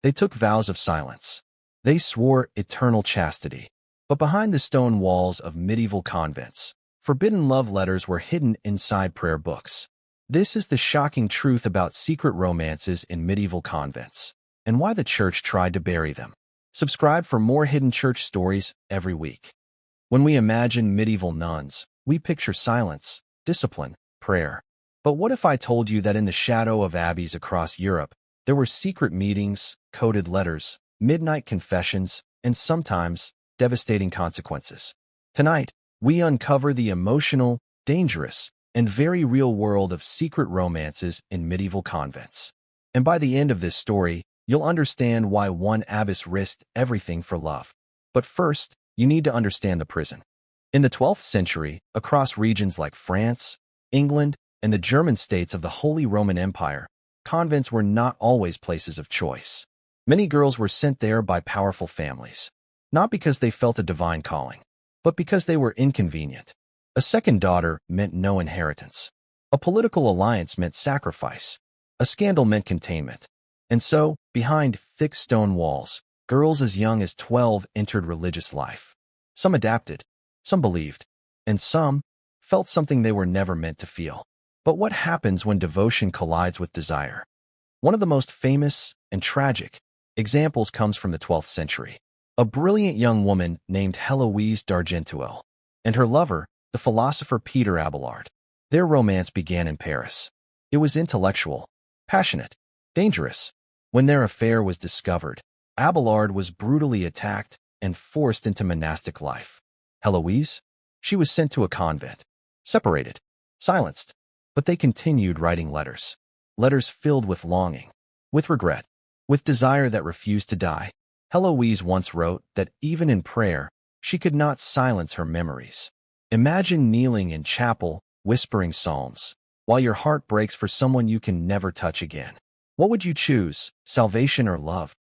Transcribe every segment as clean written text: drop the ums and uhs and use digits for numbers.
They took vows of silence. They swore eternal chastity. But behind the stone walls of medieval convents, forbidden love letters were hidden inside prayer books. This is the shocking truth about secret romances in medieval convents, and why the church tried to bury them. Subscribe for more hidden church stories every week. When we imagine medieval nuns, we picture silence, discipline, prayer. But what if I told you that in the shadow of abbeys across Europe, there were secret meetings, coded letters, midnight confessions, and sometimes devastating consequences? Tonight, we uncover the emotional, dangerous, and very real world of secret romances in medieval convents. And by the end of this story, you'll understand why one abbess risked everything for love. But first, you need to understand the prison. In the 12th century, across regions like France, England, and the German states of the Holy Roman Empire, convents were not always places of choice. Many girls were sent there by powerful families, not because they felt a divine calling, but because they were inconvenient. A second daughter meant no inheritance. A political alliance meant sacrifice. A scandal meant containment. And so, behind thick stone walls, girls as young as 12 entered religious life. Some adapted, some believed, and some felt something they were never meant to feel. But what happens when devotion collides with desire? One of the most famous and tragic examples comes from the 12th century. A brilliant young woman named Héloïse and her lover, the philosopher Peter Abelard. Their romance began in Paris. It was intellectual, passionate, dangerous. When their affair was discovered, Abelard was brutally attacked and forced into monastic life. Héloïse? She was sent to a convent, separated, silenced. But they continued writing letters. Letters filled with longing, with regret, with desire that refused to die. Héloïse once wrote that even in prayer, she could not silence her memories. Imagine kneeling in chapel, whispering psalms, while your heart breaks for someone you can never touch again. What would you choose, salvation or love?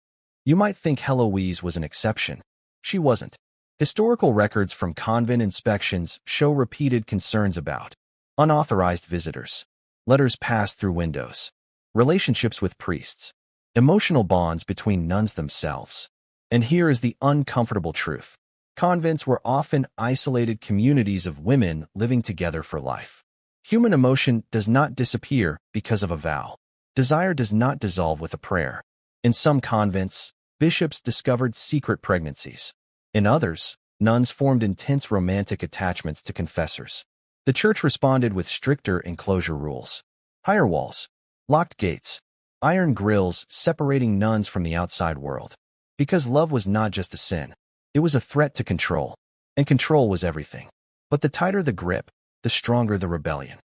You might think Héloïse was an exception. She wasn't. Historical records from convent inspections show repeated concerns about unauthorized visitors, letters passed through windows, relationships with priests, emotional bonds between nuns themselves. And here is the uncomfortable truth. Convents were often isolated communities of women living together for life. Human emotion does not disappear because of a vow. Desire does not dissolve with a prayer. In some convents, bishops discovered secret pregnancies. In others, nuns formed intense romantic attachments to confessors. The church responded with stricter enclosure rules. Higher walls, locked gates, iron grills separating nuns from the outside world. Because love was not just a sin. It was a threat to control, and control was everything. But the tighter the grip, the stronger the rebellion.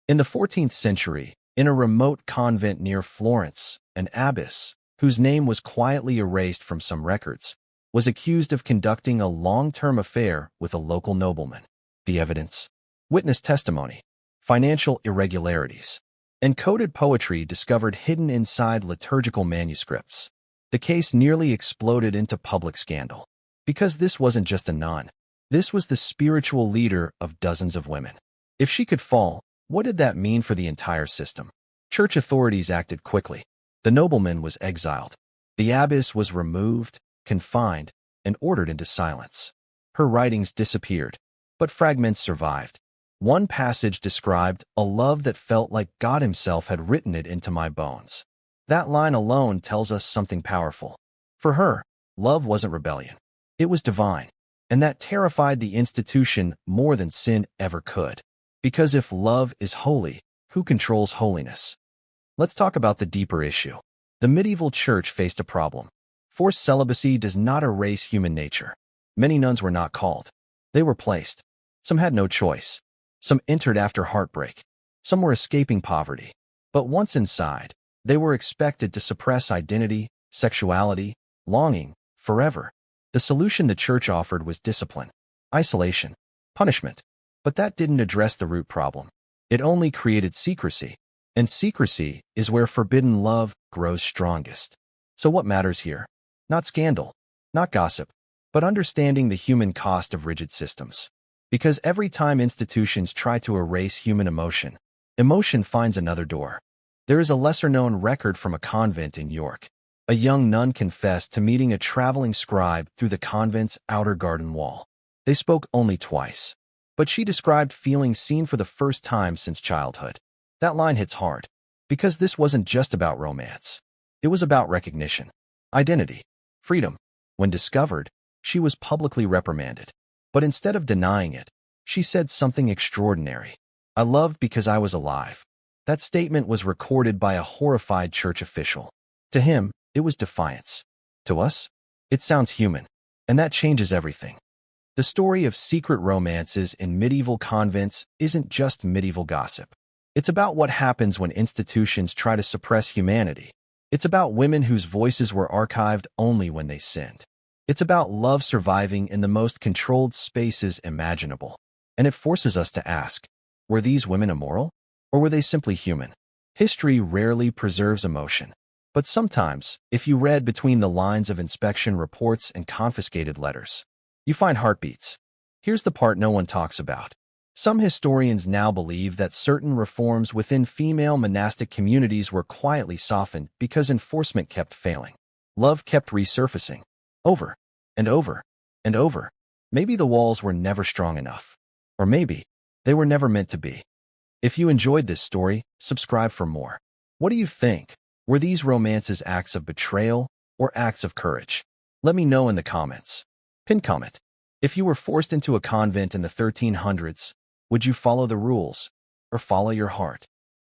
In the 14th century, in a remote convent near Florence, an abbess, whose name was quietly erased from some records, was accused of conducting a long-term affair with a local nobleman. The evidence: witness testimony, financial irregularities, and coded poetry discovered hidden inside liturgical manuscripts. The case nearly exploded into public scandal. Because this wasn't just a nun. This was the spiritual leader of dozens of women. If she could fall, what did that mean for the entire system? Church authorities acted quickly. The nobleman was exiled. The abbess was removed, confined, and ordered into silence. Her writings disappeared, but fragments survived. One passage described a love that felt like God himself had written it into my bones. That line alone tells us something powerful. For her, love wasn't rebellion. It was divine, and that terrified the institution more than sin ever could. Because if love is holy, who controls holiness? Let's talk about the deeper issue. The medieval church faced a problem. Forced celibacy does not erase human nature. Many nuns were not called. They were placed. Some had no choice. Some entered after heartbreak. Some were escaping poverty. But once inside, they were expected to suppress identity, sexuality, longing, forever. The solution the church offered was discipline, isolation, punishment. But that didn't address the root problem. It only created secrecy. And secrecy is where forbidden love grows strongest. So what matters here? Not scandal, not gossip, but understanding the human cost of rigid systems. Because every time institutions try to erase human emotion, emotion finds another door. There is a lesser-known record from a convent in York. A young nun confessed to meeting a traveling scribe through the convent's outer garden wall. They spoke only twice, but she described feeling seen for the first time since childhood. That line hits hard, because this wasn't just about romance. It was about recognition, identity, freedom. When discovered, she was publicly reprimanded. But instead of denying it, she said something extraordinary. "I loved because I was alive." That statement was recorded by a horrified church official. To him, it was defiance. To us, it sounds human, and that changes everything. The story of secret romances in medieval convents isn't just medieval gossip. It's about what happens when institutions try to suppress humanity. It's about women whose voices were archived only when they sinned. It's about love surviving in the most controlled spaces imaginable. And it forces us to ask, were these women immoral? Or were they simply human? History rarely preserves emotion. But sometimes, if you read between the lines of inspection reports and confiscated letters, you find heartbeats. Here's the part no one talks about. Some historians now believe that certain reforms within female monastic communities were quietly softened because enforcement kept failing. Love kept resurfacing. Over and over and over. Maybe the walls were never strong enough. Or maybe they were never meant to be. If you enjoyed this story, subscribe for more. What do you think? Were these romances acts of betrayal or acts of courage? Let me know in the comments. Pin comment. If you were forced into a convent in the 1300s, would you follow the rules or follow your heart?